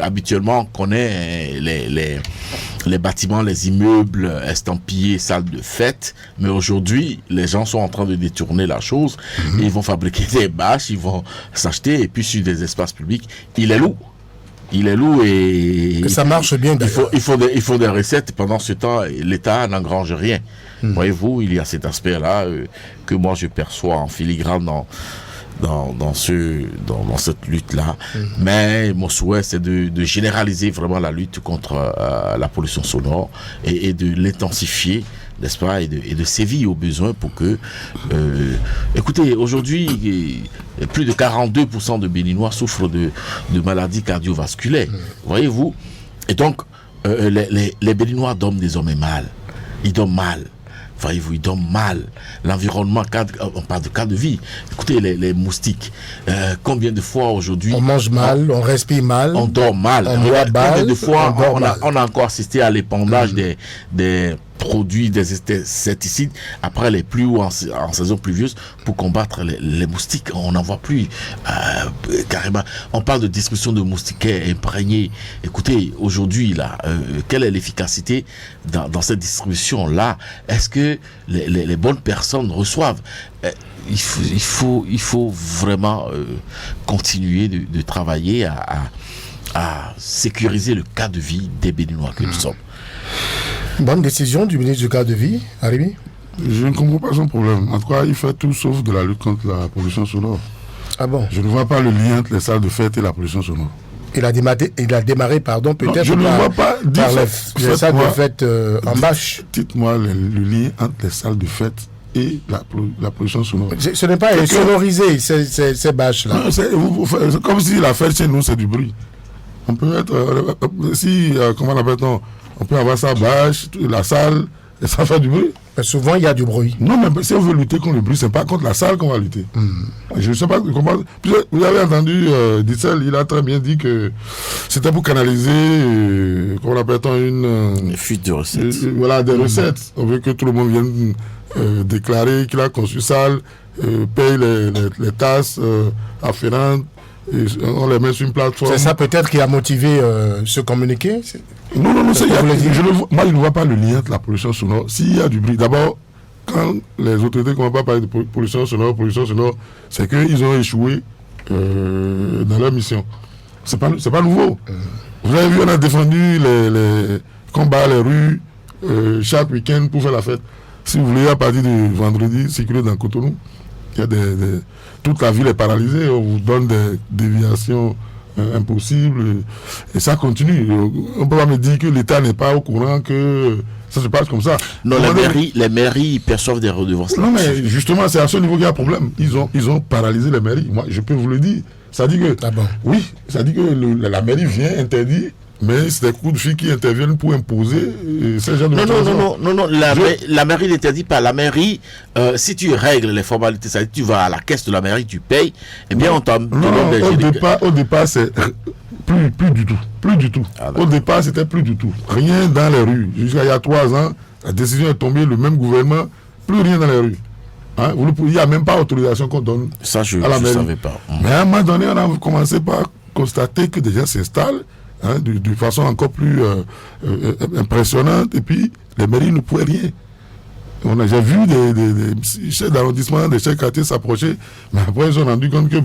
habituellement, on connaît les bâtiments, les immeubles estampillés, salles de fête, mais aujourd'hui, les gens sont en train de détourner la chose. Ils vont fabriquer des bâches, ils vont s'acheter, et puis sur des espaces publics, il est lourd et... Que ça marche bien d'ailleurs. Il faut des recettes. Pendant ce temps, l'État n'engrange rien. Voyez-vous, il y a cet aspect-là que moi je perçois en filigrane dans cette lutte-là. Mais mon souhait, c'est de généraliser vraiment la lutte contre la pollution sonore et de l'intensifier, n'est-ce pas, et de sévir aux besoins pour que... écoutez, aujourd'hui, plus de 42% de Béninois souffrent de maladies cardiovasculaires. Voyez-vous? Et donc, les Béninois dorment désormais mal. Ils dorment mal. Voyez-vous, ils dorment mal. L'environnement, on parle de cadre de vie. Écoutez, les moustiques. Combien de fois aujourd'hui... On mange mal, on respire mal. On dort mal. On boit mal. Combien de fois on a encore assisté à l'épandage des produits, des insecticides après les pluies ou en saison pluvieuse pour combattre les moustiques. On n'en voit plus carrément. On parle de destruction de moustiquaires imprégnés. Écoutez, aujourd'hui, là, quelle est l'efficacité dans cette distribution-là? Est-ce que les bonnes personnes reçoivent? Il faut vraiment continuer de travailler à sécuriser le cadre de vie des Béninois que nous sommes. Bonne décision du ministre du Cadre de Vie, Arribi? Je ne comprends pas son problème. En tout cas, il fait tout sauf de la lutte contre la pollution sonore. Ah bon? Je ne vois pas le lien entre les salles de fête et la pollution sonore. Il a démarré, peut-être je ne vois pas par les salles de fête en bâche. Dites-moi le lien entre les salles de fête et la pollution sonore. Ce n'est pas sonorisé, ces bâches-là. C'est comme si la fête chez nous, c'est du bruit. On peut être... comment on appelle-t-on? On peut avoir sa bâche, la salle, et ça fait du bruit. Mais souvent, il y a du bruit. Non, mais si on veut lutter contre le bruit, c'est pas contre la salle qu'on va lutter. Je ne sais pas comment... Vous avez entendu Dissel, il a très bien dit que c'était pour canaliser, comment on appelle-t-on, une fuite de recettes. Voilà, des recettes. On veut que tout le monde vienne déclarer qu'il a conçu salle, paye les tasses afférentes, et on les met sur une plateforme. C'est ça peut-être qui a motivé ce communiqué? Non, moi je ne vois pas le lien entre la pollution sonore. S'il y a du bruit, d'abord, quand les autorités ne commencent pas à parler de pollution sonore, c'est qu'ils ont échoué dans leur mission. C'est pas nouveau. Vous avez vu, on a défendu les combats, les rues, chaque week-end pour faire la fête. Si vous voulez, à partir du vendredi, circuler dans Cotonou, il y a toute la ville est paralysée, on vous donne des déviations impossibles, et ça continue. On ne peut pas me dire que l'État n'est pas au courant, que ça se passe comme ça. Non, les mairies perçoivent des redevances. Non, mais justement, c'est à ce niveau qu'il y a un problème. Ils ont paralysé les mairies. Moi, je peux vous le dire. Ça dit que, oui, ça dit que la mairie vient interdire, mais c'est des coups de fil qui interviennent pour imposer ces gens de Non, la mairie n'interdit pas. La mairie, si tu règles les formalités, ça dit tu vas à la caisse de la mairie, tu payes, eh bien on t'en donne des au départ, c'est plus du tout. Au départ, c'était plus du tout. Rien dans les rues. Jusqu'à il y a 3 ans, la décision est tombée, le même gouvernement, plus rien dans les rues. Hein? Il n'y a même pas autorisation qu'on donne ça, à la mairie. Je ne savais pas. Mais à un moment donné, on a commencé par constater que des gens s'installent de façon encore plus impressionnante, et puis les mairies ne pouvaient rien. J'ai vu des chefs d'arrondissement, des chefs de quartier s'approcher, mais après ils se sont rendus compte que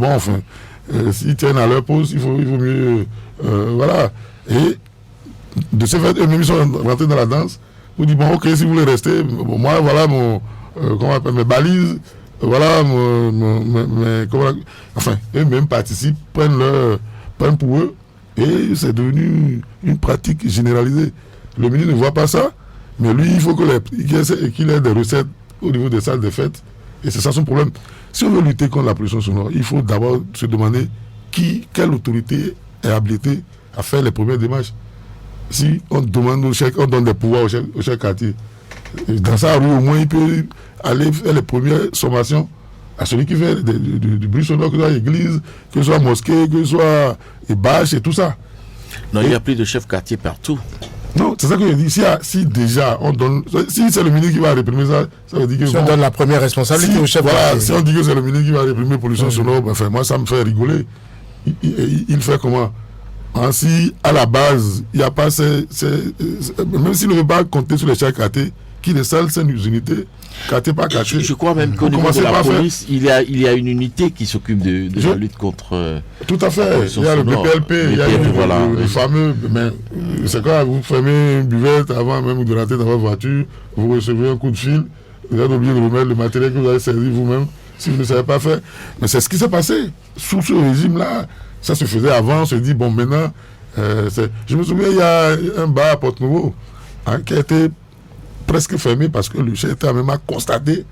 s'ils tiennent à leur poste, il vaut mieux voilà. Et de ce fait, eux-mêmes ils sont rentrés dans la danse. Vous dites ok, si vous voulez rester, moi voilà mes balises, voilà enfin eux-mêmes participent, prennent pour eux. Et c'est devenu une pratique généralisée. Le ministre ne voit pas ça, mais lui, il faut qu'il ait des recettes au niveau des salles de fête. Et c'est ça son problème. Si on veut lutter contre la pollution sonore, il faut d'abord se demander quelle autorité est habilitée à faire les premières démarches. Si on demande on donne des pouvoirs au chef quartier, dans sa rue, au moins, il peut aller faire les premières sommations à celui qui fait du bruit sonore, que ce soit église, que ce soit mosquée, que ce soit bâche et tout ça. Non, il n'y a plus de chef quartier partout. Non, c'est ça que je dis. Si déjà on donne, si c'est le ministre qui va réprimer ça, ça veut dire que. Si on donne la première responsabilité au chef quartier. Si on dit que c'est le ministre qui va réprimer la pollution sonore, moi ça me fait rigoler. Il fait comment? Si à la base, il n'y a pas même s'il ne veut pas compter sur les chefs quartiers, qui installent ces unités, quartier par quartier. Je crois même qu'au niveau de la police, il y a une unité qui s'occupe de la lutte contre. Tout à fait. Il y a le BPLP, il y a le fameux. Mais c'est quoi? Vous fermez une buvette avant même de rentrer dans votre voiture, vous recevez un coup de fil, vous avez oublié de remettre le matériel que vous avez servi vous-même, si vous ne savez pas faire. Mais c'est ce qui s'est passé. Sous ce régime-là, ça se faisait avant, on se dit, maintenant. Je me souviens, il y a un bar à Porte-Nouveau qui a été presque fermé parce que le chef même a constaté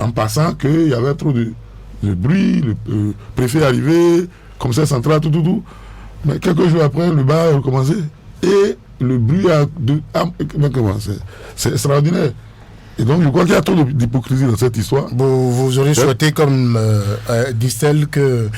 en passant qu'il y avait trop de bruit, le préfet est arrivé, commissaire central, tout. Mais quelques jours après, le bar a recommencé et le bruit a commencé. C'est extraordinaire. Et donc, je crois qu'il y a trop d'hypocrisie dans cette histoire. Vous auriez souhaité, comme disent-elles, que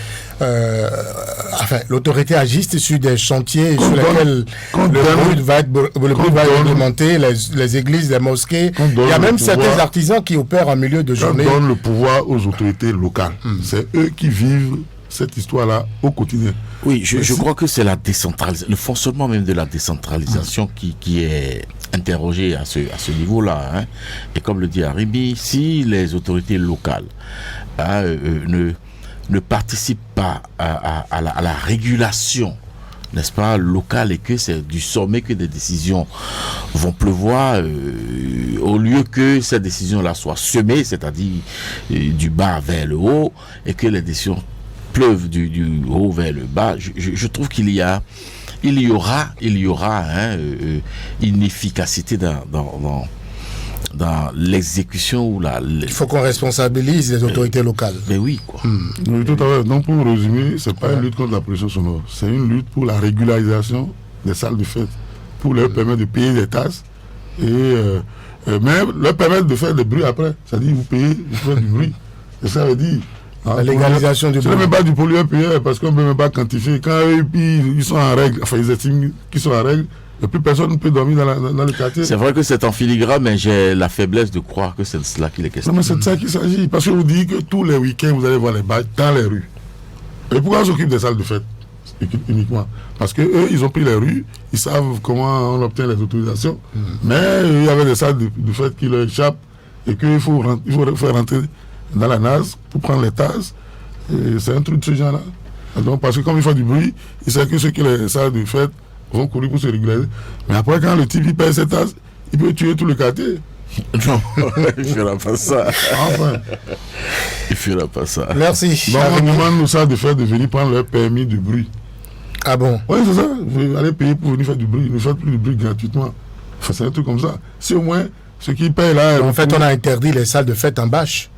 l'autorité agisse sur des chantiers sur lesquels le bruit va être réglementé, les églises, les mosquées. Il y a même certains artisans qui opèrent en milieu de journée. On donne le pouvoir aux autorités locales. C'est eux qui vivent cette histoire-là au quotidien. Oui, je crois que c'est la décentralisation, le fonctionnement même de la décentralisation qui est interrogé à ce niveau-là. Hein. Et comme le dit Aribi, si les autorités locales ne participent pas à la régulation, n'est-ce pas, locale, et que c'est du sommet que des décisions vont pleuvoir, au lieu que ces décisions-là soient semées, c'est-à-dire du bas vers le haut, et que les décisions pleuve du haut vers le bas, je trouve qu'il y aura une efficacité dans l'exécution ou il faut qu'on responsabilise les autorités locales. Mais oui, quoi. Oui, tout à fait. Donc, pour résumer, c'est pas une lutte contre la pollution sonore, c'est une lutte pour la régularisation des salles de fête, pour leur permettre de payer des taxes et même leur permettre de faire des bruits après. C'est-à-dire, vous payez, vous faites du bruit. Et ça veut dire. La légalisation du bruit. Ce n'est même pas du pollueur-payeur parce qu'on ne peut même pas quantifier. Quand ils sont en règle, enfin, ils estiment qu'ils sont en règle, et plus personne ne peut dormir dans le quartier. C'est vrai que c'est en filigrane, mais j'ai la faiblesse de croire que c'est de cela qu'il est question. Non, mais c'est de ça qu'il s'agit. Parce que je vous dis que tous les week-ends, vous allez voir les bâches dans les rues. Et pourquoi on s'occupe des salles de fête uniquement? Parce qu'eux, ils ont pris les rues, ils savent comment on obtient les autorisations. Mais il y avait des salles de fête qui leur échappent et qu'il faut faire rentrer dans la NAS pour prendre les tasses. Et c'est un truc de ce genre-là. Donc, parce que comme il fait du bruit, il sait que ceux qui ont les salles de fête vont courir pour se régulariser. Mais après, quand le type il paye ses tasses, il peut tuer tout le quartier. Non, il ne fera pas ça. Enfin. Il ne fera pas ça. Merci. Donc, on demande aux salles de fête de venir prendre leur permis de bruit. Ah bon? Oui, c'est ça. Vous allez payer pour venir faire du bruit. Ne faites plus de bruit gratuitement. Enfin, c'est un truc comme ça. Si au moins, ceux qui payent là... En fait, on a interdit les salles de fête en bâche.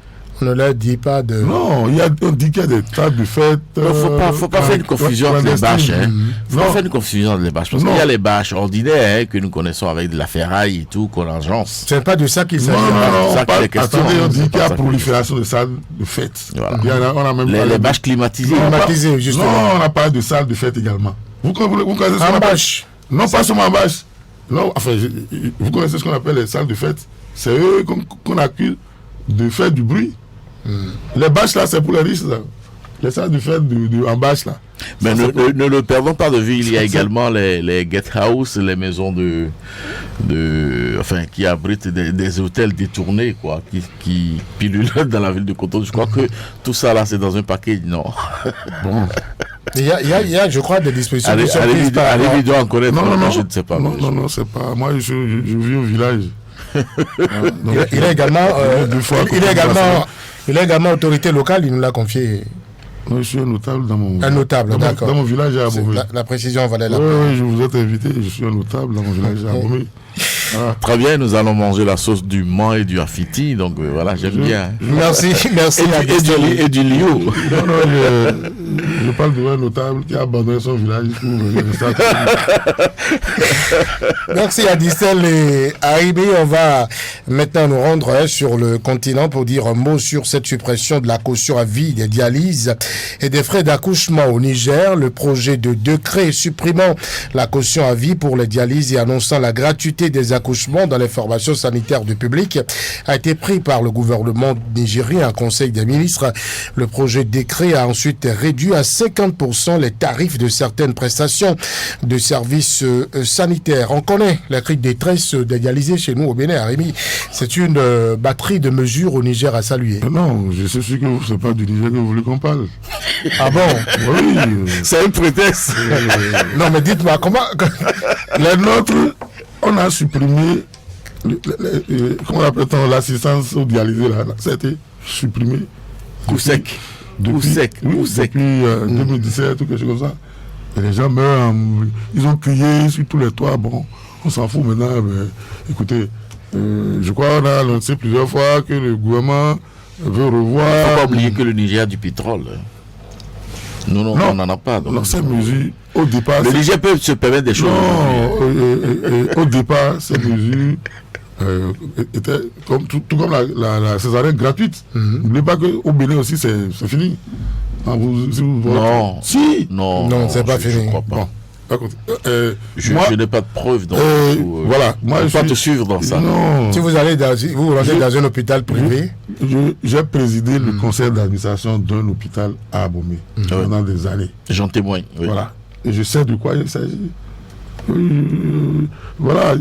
On ne leur dit pas de... Non, on dit qu'il y a des salles de fête... Il ne faut pas faire une confusion entre les bâches. Il ne faut pas faire une confusion entre les bâches. Parce qu'il y a les bâches ordinaires que nous connaissons avec de la ferraille et tout, qu'on agence. Ce n'est pas de ça qu'il s'agit. Non, attendez, on dit qu'il y a prolifération de salles de fête. Voilà. On a même les bâches climatisées. Climatisées, justement. Non, on a parlé de salles de fête également. Vous connaissez en bâche? Non, pas seulement en bâche. Non, enfin, vous connaissez ce qu'on appelle les salles de fête. C'est eux qu'on accuse de faire du bruit. Les bâches là, c'est pour les riches là. Les salles de fête en bâche là. Mais ne le perdons pas de vue, il y a également les guest house, les maisons enfin, qui abritent des hôtels détournés, quoi, qui pilulent dans la ville de Cotonou. Je crois que tout ça là, c'est dans un paquet, non. Bon. Il y a, je crois, des dispositions. Allez, doit en connaître. Non, je ne sais pas. Non, c'est pas. Moi, je vis au village. Il est également. Il est également autorité locale, il nous l'a confié. Non, je suis un notable dans mon... Un notable, d'accord. Dans mon village à Abomey. La précision valait la peine. Oui, je vous ai invité, je suis un notable dans mon village à Abomey. Voilà. Très bien, nous allons manger la sauce du man et du afiti, donc voilà, j'aime bien. Merci. Et du liu. Non, je parle d'un notable qui a abandonné son village pour venir Merci à Distel et Haribé. On va maintenant nous rendre sur le continent pour dire un mot sur cette suppression de la caution à vie des dialyses et des frais d'accouchement au Niger. Le projet de décret supprimant la caution à vie pour les dialyses et annonçant la gratuité des accouchements dans les formations sanitaires du public a été pris par le gouvernement nigérien en Conseil des ministres. Le projet de décret a ensuite réduit à 50% les tarifs de certaines prestations de services sanitaires. On connaît la cri de détresse des dialysés chez nous au Bénin, Rémi. C'est une batterie de mesures au Niger à saluer. Non, je suis sûr que ce n'est pas du Niger que vous voulez qu'on parle. Ah bon? Oui. C'est un prétexte. Non, mais dites-moi, comment... Les nôtres, on a supprimé, comment appelle-t-on, l'assistance aux dialysés, là, ça a été supprimé. Coup sec. Depuis 2017 ou quelque chose comme ça. Et les gens meurent, ils ont crié sur tous les toits. Bon, on s'en fout maintenant. Mais, écoutez, je crois qu'on a annoncé plusieurs fois que le gouvernement veut revoir... Il ne faut pas oublier que le Niger a du pétrole. Nous, on n'en a pas. Donc. Non, ces mesures, au départ... Le Niger peut se permettre des choses. Non, au départ, ces mesures étaient tout comme la césarienne gratuite. N'oubliez pas qu'au Bénin aussi, c'est fini. Non. Si. Non, c'est pas fini. Je ne crois pas. Bon, je n'ai pas de preuves. Donc, voilà. Moi, je ne peux pas te suivre dans ça. Non. Si vous allez vous rentrez dans un hôpital privé. J'ai présidé le conseil d'administration d'un hôpital à Abomey pendant des années. J'en témoigne. Oui. Voilà. Et je sais de quoi il s'agit. Voilà.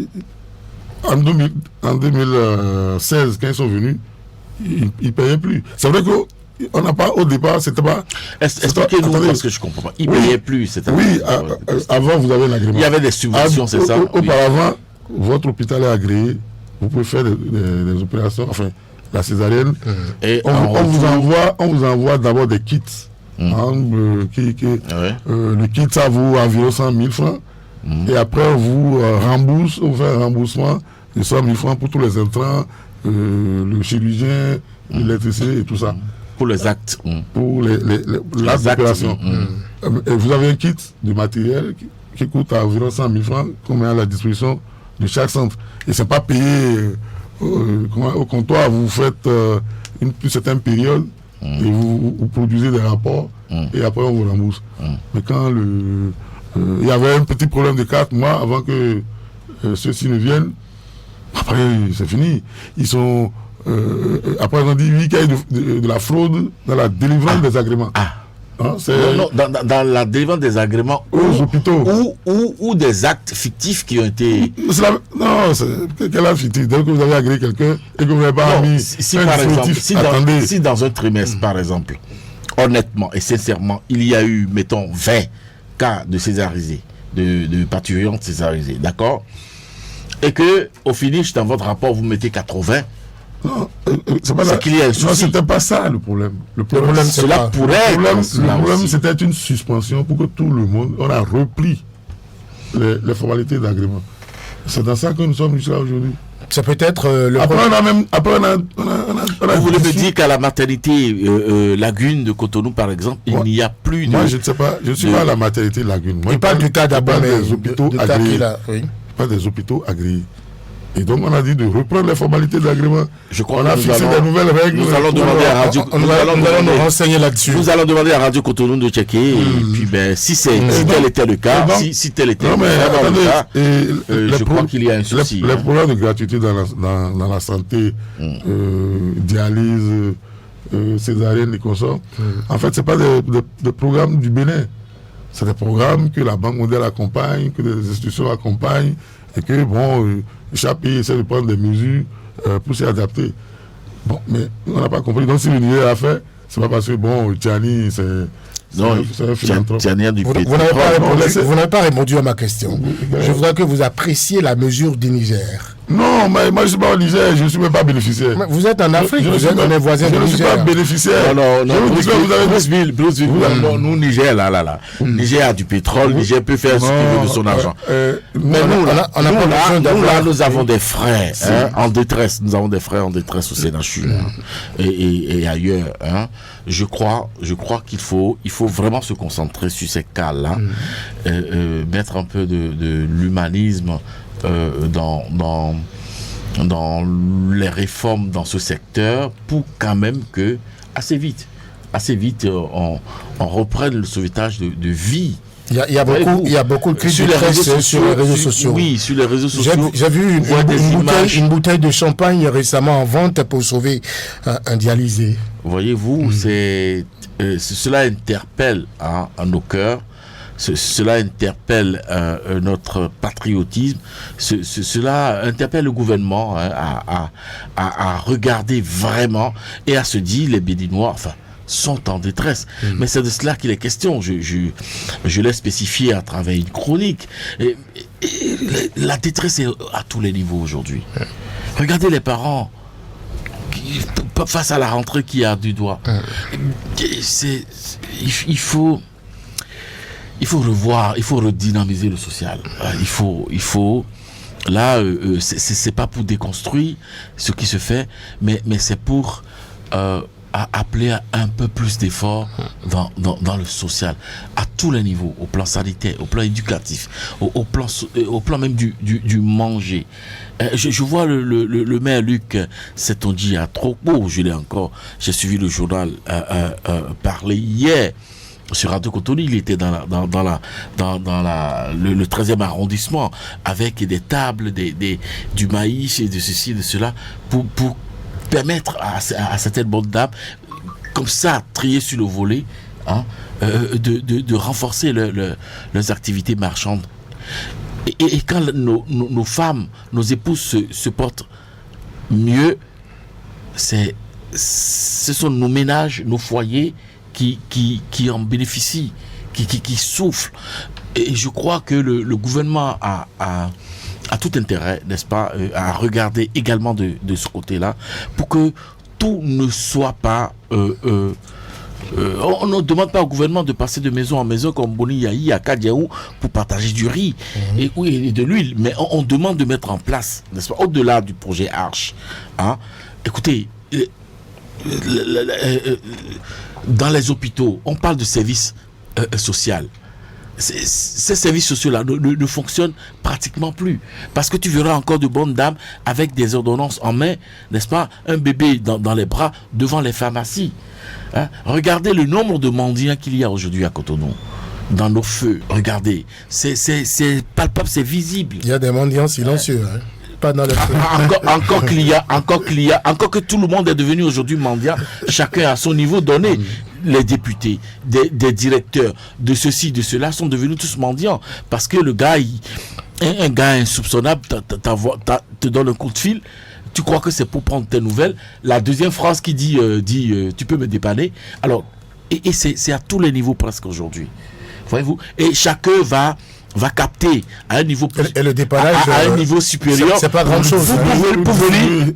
En 2016, quand ils sont venus, ils ne payaient plus. C'est vrai qu'on n'a pas, au départ, c'était pas... Expliquez-nous, parce que je ne comprends pas. Ils ne payaient plus. Oui, avant, vous avez l'agrément. Il y avait des subventions, c'est ça? Auparavant, votre hôpital est agréé. Vous pouvez faire des opérations, enfin, la césarienne. Et on vous envoie d'abord des kits Le kit, ça vaut environ 100 000 francs. Et après, on vous rembourse, on fait un remboursement de 100 000 francs pour tous les intrants, le chirurgien, l'électricien et tout ça. Pour les actes. Pour l'acte d'opération. Et vous avez un kit de matériel qui coûte environ 100 000 francs qu'on met à la disposition de chaque centre. Et ce n'est pas payé au comptoir. Vous faites une certaine période et vous produisez des rapports et après on vous rembourse. Mais quand il y avait un petit problème de 4 mois avant que ceux-ci ne viennent, après c'est fini. Ils sont... après on a dit oui qu'il y a de la fraude dans la délivrance des agréments. Hein, dans la délivrance des agréments aux hôpitaux ou des actes fictifs qui ont été... Non, quel acte fictif? Dès que vous avez agréé quelqu'un et que vous n'avez pas mis par exemple, si dans un trimestre, par exemple, honnêtement et sincèrement, il y a eu, mettons, 20 cas de césarisés, de parturientes césarisées, d'accord? Et que, au finish, dans votre rapport, vous mettez 80. Non, c'est qu'il y a un souci. Non, c'était pas ça le problème. Le problème, c'était une suspension pour que tout le monde, on a repris les formalités d'agrément. C'est dans ça que nous sommes jusqu'à aujourd'hui. C'est peut-être Vous voulez me dire qu'à la maternité Lagune de Cotonou, par exemple, il n'y a plus de... Moi, je ne sais pas, je ne suis pas à la maternité Lagune. Moi, il parle du cas d'abord, mais des hôpitaux agréés. Pas des hôpitaux agréés. Et donc, on a dit de reprendre les formalités d'agrément. Je crois on a fixé des nouvelles règles. Nous allons demander à Radio... Nous allons nous renseigner là-dessus. Nous allons demander à Radio Cotonou de checker. Et puis, si tel était le cas, si tel était le cas, je crois qu'il y a un souci. Les programmes de gratuité dans la santé, dialyse, césarienne et consorts, en fait, ce n'est pas des programmes du Bénin. C'est des programmes que la Banque mondiale accompagne, que des institutions accompagnent, et que, chaque pays essaie de prendre des mesures pour s'y adapter. Bon, mais on n'a pas compris. Donc, si le Niger a fait, c'est pas parce que, Tiani, c'est un philanthrope. Vous n'avez pas répondu à ma question. Je voudrais que vous appréciez la mesure du Niger. Non, mais moi je ne suis pas au Niger, je ne suis même pas bénéficiaire. Mais vous êtes en Afrique, vous êtes un voisin du Niger. Je ne suis pas bénéficiaire. Nous, Niger, là. Niger a du pétrole, Niger peut faire ce qu'il veut de son argent. Mais nous avons des frères en détresse. Nous avons des frères en détresse au Sénachu et ailleurs. Je crois qu'il faut vraiment se concentrer sur ces cas-là, mettre un peu de l'humanisme dans les réformes dans ce secteur pour quand même que assez vite on reprenne le sauvetage de vie. Il y a beaucoup de critiques sur les réseaux sociaux. Oui, sur les réseaux sociaux. J'ai vu une bouteille de champagne récemment en vente pour sauver un dialysé. Voyez-vous, cela interpelle nos cœurs. Cela interpelle notre patriotisme. Cela interpelle le gouvernement à regarder vraiment et à se dire les Béninois, sont en détresse. Mais c'est de cela qu'il est question. Je l'ai spécifié à travers une chronique. Et la détresse est à tous les niveaux aujourd'hui. Regardez les parents face à la rentrée qui a du doigt. Il faut revoir, il faut redynamiser le social. Il faut là, c'est pas pour déconstruire ce qui se fait, mais c'est pour appeler à un peu plus d'efforts dans le social, à tous les niveaux, au plan sanitaire, au plan éducatif, au plan même du manger. Je vois le maire Luc Setonji à Tropo, j'ai suivi le journal parler hier sur Radio Cotonou. Il était dans le 13e arrondissement avec des tables, du maïs et de ceci, de cela, pour permettre à certaines bonnes dames, comme ça, trier sur le volet, de renforcer leurs activités marchandes. Et quand nos femmes, nos épouses se portent mieux, ce sont nos ménages, nos foyers qui en bénéficient, qui soufflent. Et je crois que le gouvernement a tout intérêt, n'est-ce pas, à regarder également de ce côté-là, pour que tout ne soit pas On ne demande pas au gouvernement de passer de maison en maison comme Boni Yahi à Kadiaou pour partager du riz et de l'huile. Mais on demande de mettre en place, n'est-ce pas, au-delà du projet Arche. Hein, écoutez, dans les hôpitaux, on parle de services sociaux. Ces services sociaux-là ne fonctionnent pratiquement plus. Parce que tu verras encore de bonnes dames avec des ordonnances en main, n'est-ce pas, un bébé dans les bras devant les pharmacies. Hein? Regardez le nombre de mendiants qu'il y a aujourd'hui à Cotonou. Dans nos feux, regardez. C'est palpable, c'est visible. Il y a des mendiants silencieux. Hein? Pas dans les feux. Encore que tout le monde est devenu aujourd'hui mendiant, chacun à son niveau donné. Les députés, des directeurs de ceci, de cela sont devenus tous mendiants. Parce que le gars, un gars insoupçonnable te donne un coup de fil. Tu crois que c'est pour prendre tes nouvelles. La deuxième phrase qui dit tu peux me dépanner. Alors, et c'est à tous les niveaux presque aujourd'hui. Voyez-vous? Et chacun va capter à un niveau plus, et le dépannage à un niveau supérieur. C'est pas grand chose.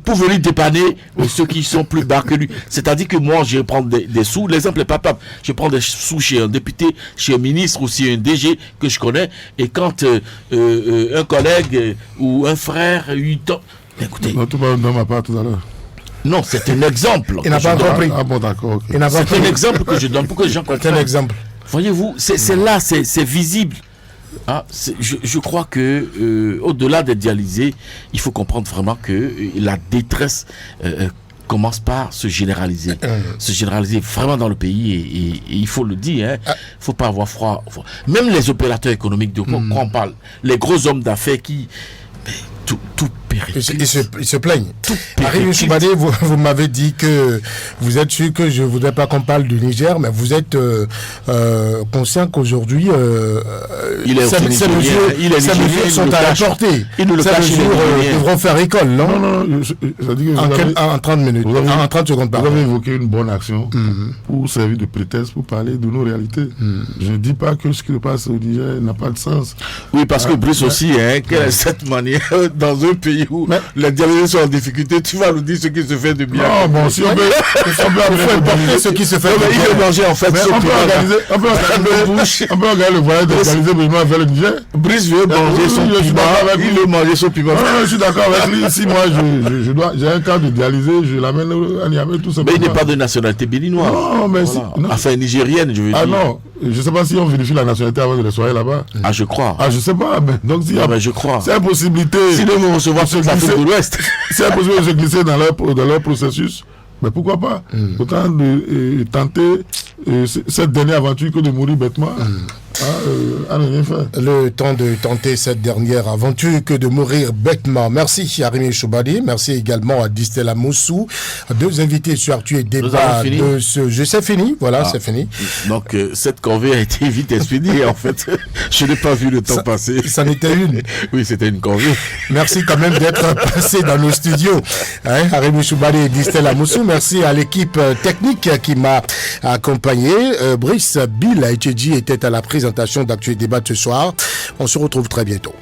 Pour venir dépanner ceux qui sont plus bas que lui. C'est-à-dire que moi, je vais prendre des sous. L'exemple est pas papa. Je prends des sous chez un député, chez un ministre ou chez un DG que je connais. Et quand un collègue ou un frère, écoutez. Non, tout va dans ma part tout à l'heure. Non, c'est un exemple. Il n'a pas compris. Ah bon, d'accord. Okay. C'est un exemple que je donne pour que les gens comprennent. C'est un exemple. Voyez-vous, c'est là, c'est visible. Ah, je crois que au-delà d'être dialysé, il faut comprendre vraiment que la détresse commence par se généraliser vraiment dans le pays et il faut le dire, il faut pas avoir froid. Même les opérateurs économiques de quoi on parle, les gros hommes d'affaires qui tout Ils se plaignent. Harim Choubadé, vous m'avez dit que vous êtes sûr que je ne voudrais pas qu'on parle du Niger, mais vous êtes conscient qu'aujourd'hui, ces mesures sont à la portée. Ces mesures devront faire école, non? Non, ça dit que en 30 minutes, en 30 secondes par Vous avez évoqué une bonne action pour servir de prétexte pour parler de nos réalités. Je ne dis pas que ce qui se passe au Niger n'a pas de sens. Oui, parce que Brice aussi, quelle est cette manière dans un pays où les dialysés sont en difficulté, tu vas nous dire ce qui se fait de bien. Non, bon, si on peut importer ce qui se fait de bien. Il veut manger en fait. On peut organiser le voyage des dialysés vers le Niger. Brice veut manger son piment. Il veut manger son piment. Je suis d'accord avec lui. Si moi j'ai un cas de dialysé, je l'amène à Niamey tout simplement. Mais il n'est pas de nationalité béninoise. Non, mais enfin nigérienne, je veux dire. Ah non, je ne sais pas si on vérifie la nationalité avant de les soigner là-bas. Ah, je crois. Ah, je ne sais pas. Donc je crois. C'est une possibilité. Sinon, ils vont recevoir toute l'Afrique de l'Ouest. C'est impossible de se glisser dans leur processus. Mais pourquoi pas? Autant de tenter cette dernière aventure que de mourir bêtement. À ne rien faire. Le temps de tenter cette dernière aventure que de mourir bêtement. Merci Harim Choubadé. Merci également à Distella Moussou. Deux invités sur Actu et Débat de ce jeu. C'est fini. Voilà, c'est fini. Donc, cette corvée a été vite expédiée, en fait. Je n'ai pas vu le temps passer. Ça n'était une. Oui, c'était une corvée. Merci quand même d'être passé dans nos studios. Harim Choubadé et Distella Moussou. Merci à l'équipe technique qui m'a accompagné. Brice Bill Etchedji était à la présentation d'Actu et Débat ce soir. On se retrouve très bientôt.